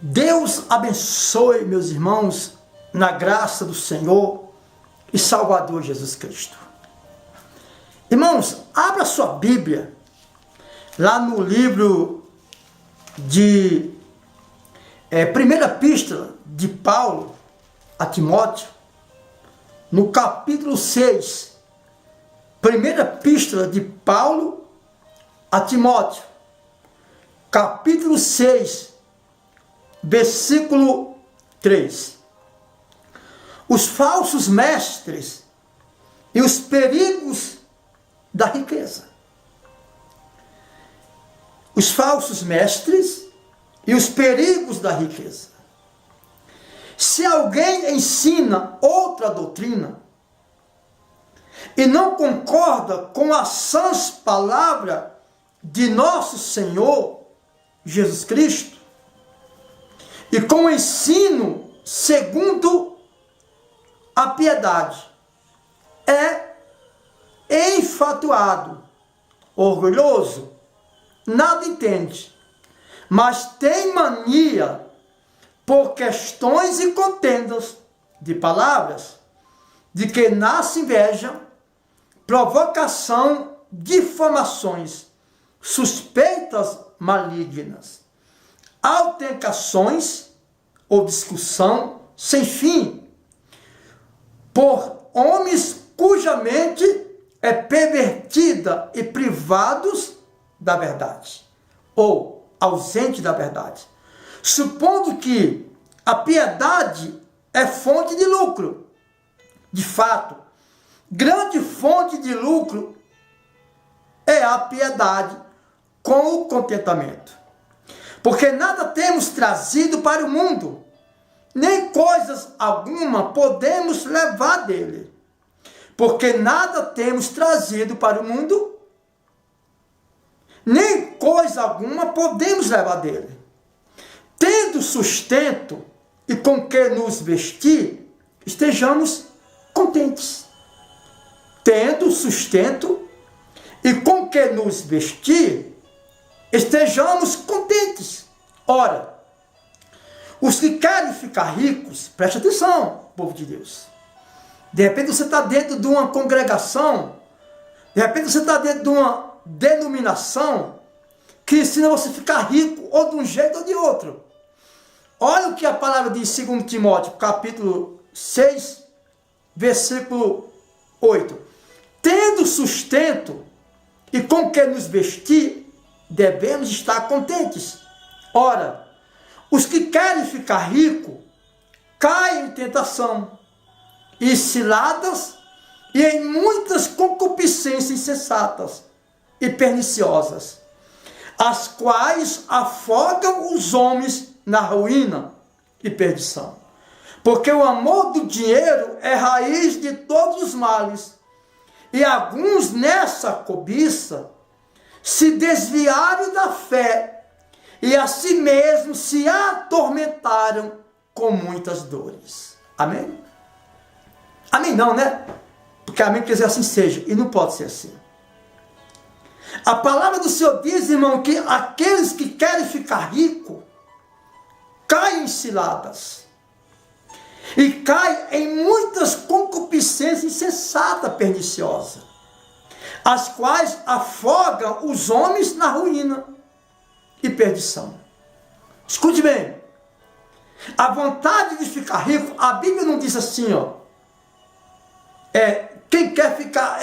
Deus abençoe, meus irmãos, na graça do Senhor e Salvador Jesus Cristo. Irmãos, abra sua Bíblia, lá no livro de primeira epístola de Paulo a Timóteo, no capítulo 6, primeira epístola de Paulo a Timóteo, capítulo 6, versículo 3. Os falsos mestres e os perigos da riqueza. Os falsos mestres e os perigos da riqueza. Se alguém ensina outra doutrina e não concorda com a sãs palavra de nosso Senhor Jesus Cristo, e com o ensino segundo a piedade, é enfatuado, orgulhoso, nada entende, mas tem mania por questões e contendas de palavras, de que nasce inveja, provocação, difamações, suspeitas malignas, altercações ou discussão sem fim, por homens cuja mente é pervertida e privados da verdade, ou ausente da verdade, supondo que a piedade é fonte de lucro. De fato, grande fonte de lucro é a piedade com o contentamento. Porque nada temos trazido para o mundo, nem coisas alguma podemos levar dele. Porque nada temos trazido para o mundo, nem coisa alguma podemos levar dele. Tendo sustento e com que nos vestir, estejamos contentes. Tendo sustento e com que nos vestir, estejamos contentes. Ora, os que querem ficar ricos, preste atenção, povo de Deus. De repente você está dentro de uma congregação, de repente você está dentro de uma denominação que ensina você a ficar rico, ou de um jeito ou de outro. Olha o que a palavra diz em 2 Timóteo, capítulo 6, versículo 8. Tendo sustento e com que nos vestir, devemos estar contentes. Ora, os que querem ficar ricos caem em tentação e ciladas e em muitas concupiscências insensatas e perniciosas, as quais afogam os homens na ruína e perdição. Porque o amor do dinheiro é raiz de todos os males, e alguns nessa cobiça se desviaram da fé e a si mesmos se atormentaram com muitas dores. Amém? Amém não, né? Porque amém quer dizer assim seja, e não pode ser assim. A palavra do Senhor diz, irmão, que aqueles que querem ficar ricos caem em ciladas e caem em muitas concupiscências insensatas, perniciosas, as quais afogam os homens na ruína e perdição. Escute bem, a vontade de ficar rico, a Bíblia não diz assim, ó, quem quer ficar,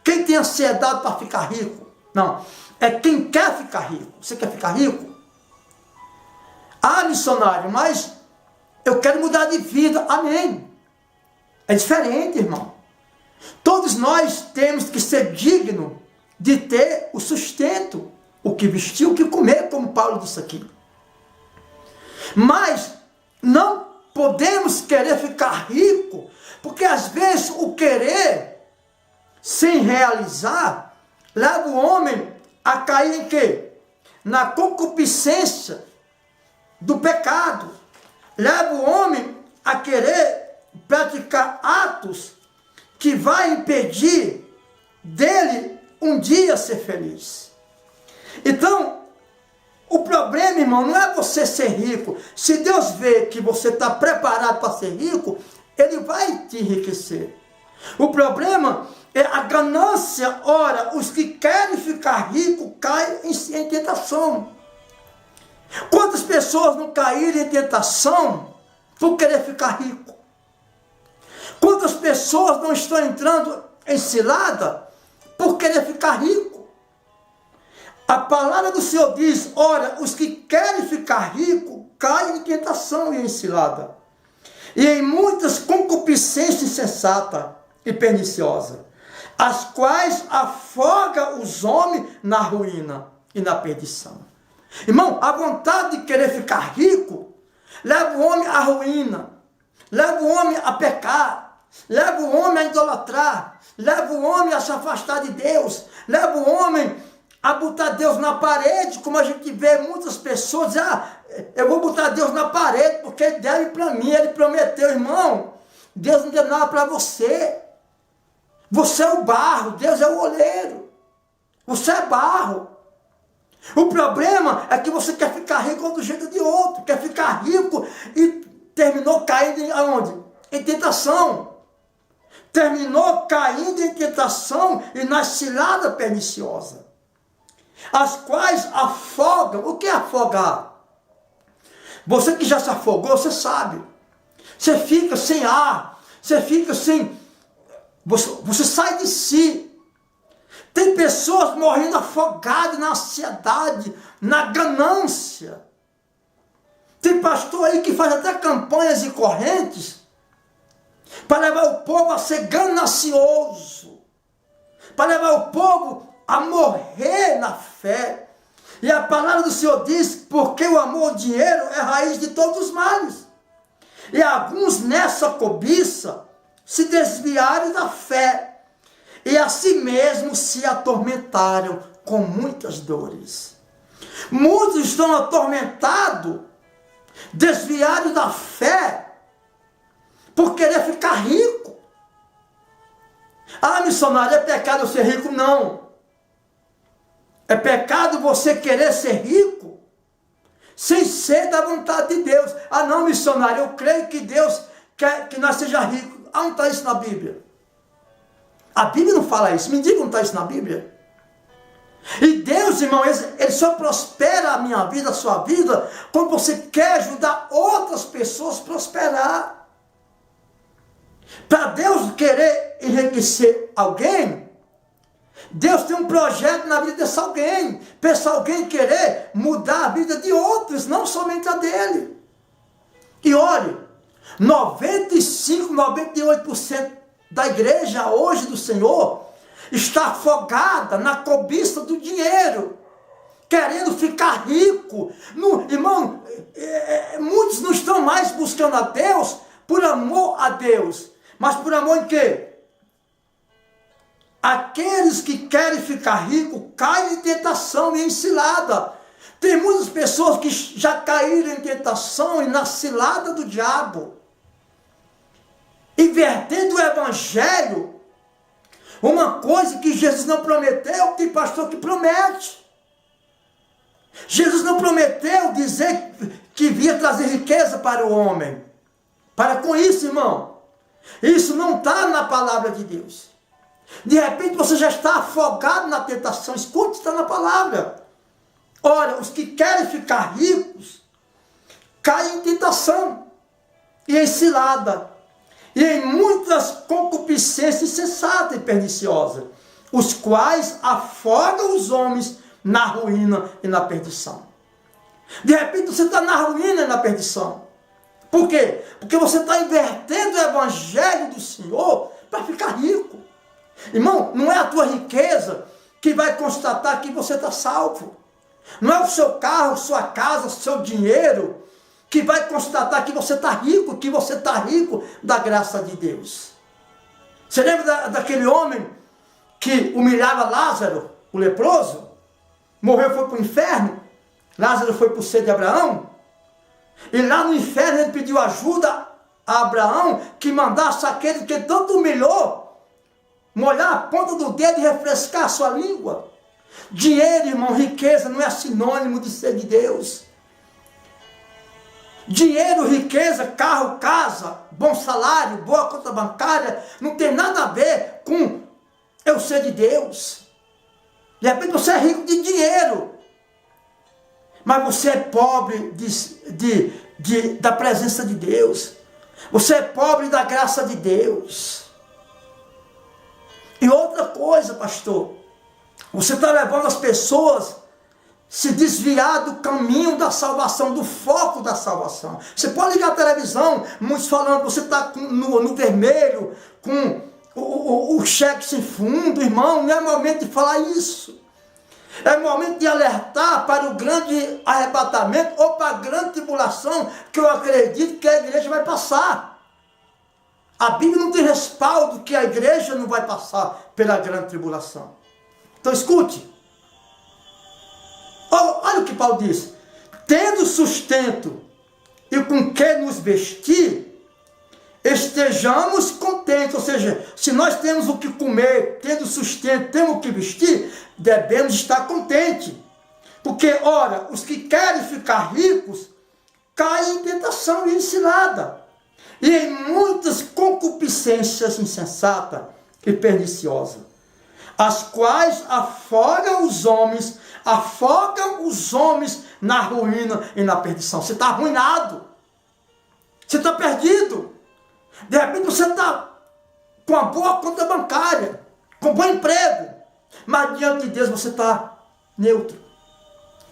quem tem ansiedade para ficar rico, não, é quem quer ficar rico. Você quer ficar rico? Ah, missionário, mas eu quero mudar de vida, amém, é diferente, irmão. Todos nós temos que ser dignos de ter o sustento, o que vestir, o que comer, como Paulo disse aqui. Mas não podemos querer ficar rico, porque às vezes o querer sem realizar leva o homem a cair em quê? Na concupiscência do pecado. Leva o homem a querer praticar atos que vai impedir dele um dia ser feliz. Então, o problema problema, irmão, não é você ser rico. Se Deus vê que você está preparado para ser rico, Ele vai te enriquecer. O problema é a ganância. Ora, os que querem ficar ricos caem em tentação. Quantas pessoas não caíram em tentação por querer ficar rico? Quantas pessoas não estão entrando em cilada por querer ficar rico? A palavra do Senhor diz, ora, os que querem ficar ricos caem em tentação e em cilada, e em muitas concupiscências insensatas e perniciosas, as quais afoga os homens na ruína e na perdição. Irmão, a vontade de querer ficar rico leva o homem à ruína, leva o homem a pecar, leva o homem a idolatrar, leva o homem a se afastar de Deus, leva o homem a botar Deus na parede, como a gente vê muitas pessoas dizer, eu vou botar Deus na parede, porque Ele deve para mim, Ele prometeu, irmão, Deus não deu nada para você. Você é o barro, Deus é o oleiro. Você é barro. O problema é que você quer ficar rico do jeito de outro, quer ficar rico e terminou caindo em aonde? Em tentação. Terminou caindo em tentação e na cilada perniciosa, as quais afogam. O que é afogar? Você que já se afogou, você sabe. Você fica sem ar, você fica sem... Você sai de si. Tem pessoas morrendo afogadas na ansiedade, na ganância. Tem pastor aí que faz até campanhas e correntes para levar o povo a ser ganancioso, para levar o povo a morrer na fé. E a palavra do Senhor diz, porque o amor ao dinheiro é a raiz de todos os males. E alguns nessa cobiça se desviaram da fé e a si mesmos se atormentaram com muitas dores. Muitos estão atormentados, desviados da fé, por querer ficar rico. Ah, missionário, é pecado eu ser rico? Não. É pecado você querer ser rico sem ser da vontade de Deus. Ah não, missionário, eu creio que Deus quer que nós sejamos ricos. Ah, não está isso na Bíblia. A Bíblia não fala isso. Me diga, não está isso na Bíblia. E Deus, irmão, Ele só prospera a minha vida, a sua vida, quando você quer ajudar outras pessoas a prosperar. Para Deus querer enriquecer alguém, Deus tem um projeto na vida desse alguém, para esse alguém querer mudar a vida de outros, não somente a dele. E olhe, 95, 98% da igreja hoje do Senhor está afogada na cobiça do dinheiro, querendo ficar rico. Irmão, muitos não estão mais buscando a Deus por amor a Deus, mas por amor em quê? Aqueles que querem ficar ricos caem em tentação e em cilada. Tem muitas pessoas que já caíram em tentação e na cilada do diabo, invertendo o evangelho. Uma coisa que Jesus não prometeu, tem pastor que promete. Jesus não prometeu dizer que vinha trazer riqueza para o homem. Para com isso, irmão. Isso não está na palavra de Deus. De repente você já está afogado na tentação. Escute, está na palavra. Ora, os que querem ficar ricos caem em tentação e em cilada, e em muitas concupiscências insensatas e perniciosas, os quais afogam os homens na ruína e na perdição. De repente você está na ruína e na perdição. Por quê? Porque você está invertendo o evangelho do Senhor para ficar rico. Irmão, não é a tua riqueza que vai constatar que você está salvo. Não é o seu carro, sua casa, seu dinheiro que vai constatar que você está rico, que você está rico da graça de Deus. Você lembra daquele homem que humilhava Lázaro, o leproso? Morreu, foi para o inferno. Lázaro foi para o seio de Abraão. E lá no inferno ele pediu ajuda a Abraão que mandasse aquele que tanto humilhou molhar a ponta do dedo e refrescar a sua língua. Dinheiro, irmão, riqueza não é sinônimo de ser de Deus. Dinheiro, riqueza, carro, casa, bom salário, boa conta bancária, não tem nada a ver com eu ser de Deus. De repente você é rico de dinheiro, mas você é pobre da presença de Deus. Você é pobre da graça de Deus. E outra coisa, pastor, você está levando as pessoas se desviar do caminho da salvação, do foco da salvação. Você pode ligar a televisão, muitos falando, você está no vermelho, com o cheque sem fundo, irmão, não é momento de falar isso. É momento de alertar para o grande arrebatamento ou para a grande tribulação, que eu acredito que a igreja vai passar. A Bíblia não tem respaldo que a igreja não vai passar pela grande tribulação. Então escute. Olha o que Paulo diz. Tendo sustento e com que nos vestir, estejamos contentes. Ou seja, se nós temos o que comer, tendo sustento, temos o que vestir, devemos estar contentes. Porque, ora, os que querem ficar ricos, caem em tentação e em cilada, e em muitas concupiscências insensatas e perniciosas, as quais afogam os homens na ruína e na perdição. Você está arruinado, você está perdido. De repente você está com uma boa conta bancária, com um bom emprego, mas diante de Deus você está neutro.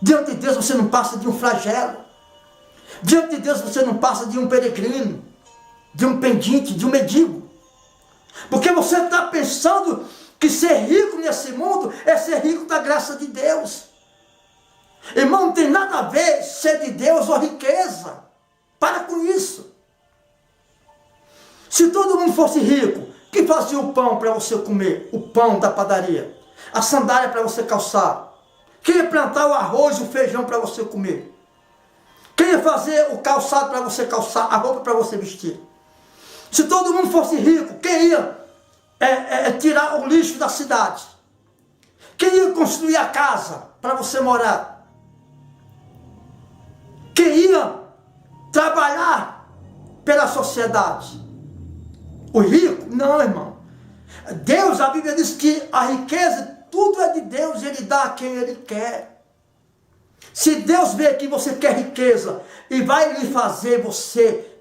Diante de Deus você não passa de um flagelo. Diante de Deus você não passa de um peregrino, de um pendente, de um mendigo. Porque você está pensando que ser rico nesse mundo é ser rico da graça de Deus. Irmão, não tem nada a ver ser de Deus ou riqueza. Para com isso. Se todo mundo fosse rico, quem fazia o pão para você comer? O pão da padaria. A sandália para você calçar. Quem ia plantar o arroz e o feijão para você comer? Quem ia fazer o calçado para você calçar, a roupa para você vestir? Se todo mundo fosse rico, quem ia tirar o lixo da cidade? Quem ia construir a casa para você morar? Quem ia trabalhar pela sociedade? O rico? Não, irmão. Deus, a Bíblia diz que a riqueza, tudo é de Deus, Ele dá a quem Ele quer. Se Deus vê que você quer riqueza e vai lhe fazer você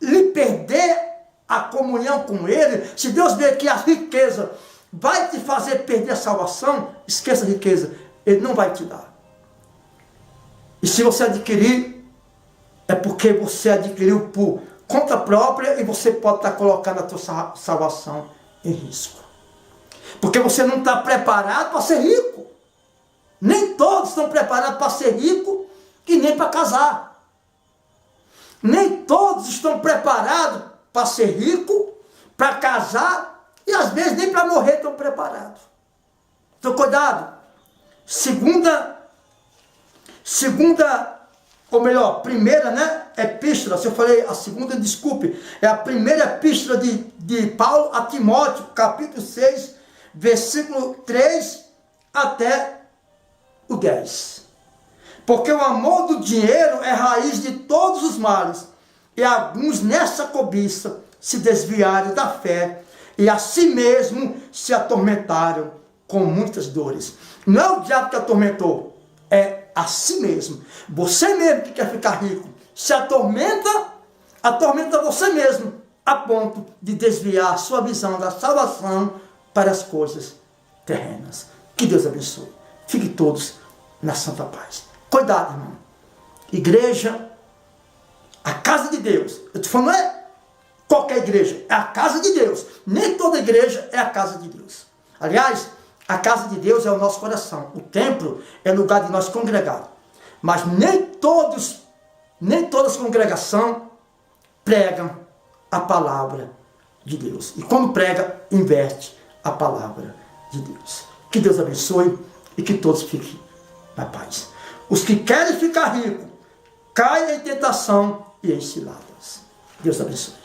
lhe perder a comunhão com Ele, se Deus vê que a riqueza vai te fazer perder a salvação, esqueça a riqueza, Ele não vai te dar. E se você adquirir, é porque você adquiriu por conta própria e você pode estar colocando a sua salvação em risco. Porque você não está preparado para ser rico. Nem todos estão preparados para ser rico e nem para casar. Nem todos estão preparados para ser rico, para casar e às vezes nem para morrer estão preparados. Então cuidado. Primeira, epístola, se eu falei a segunda, desculpe, é a primeira epístola de Paulo a Timóteo, capítulo 6, versículo 3 até o 10. Porque o amor do dinheiro é raiz de todos os males, e alguns nessa cobiça se desviaram da fé, e a si mesmo se atormentaram com muitas dores. Não é o diabo que atormentou, é a si mesmo. Você mesmo que quer ficar rico, se atormenta você mesmo, a ponto de desviar a sua visão da salvação para as coisas terrenas. Que Deus abençoe. Fiquem todos na santa paz. Cuidado, irmão. Igreja, a casa de Deus. Eu te falo, não é qualquer igreja, é a casa de Deus. Nem toda igreja é a casa de Deus. Aliás, a casa de Deus é o nosso coração. O templo é o lugar de nós congregar. Mas nem toda as congregações pregam a palavra de Deus. E quando prega, inverte a palavra de Deus. Que Deus abençoe e que todos fiquem na paz. Os que querem ficar ricos, caem em tentação e em ciladas. Deus abençoe.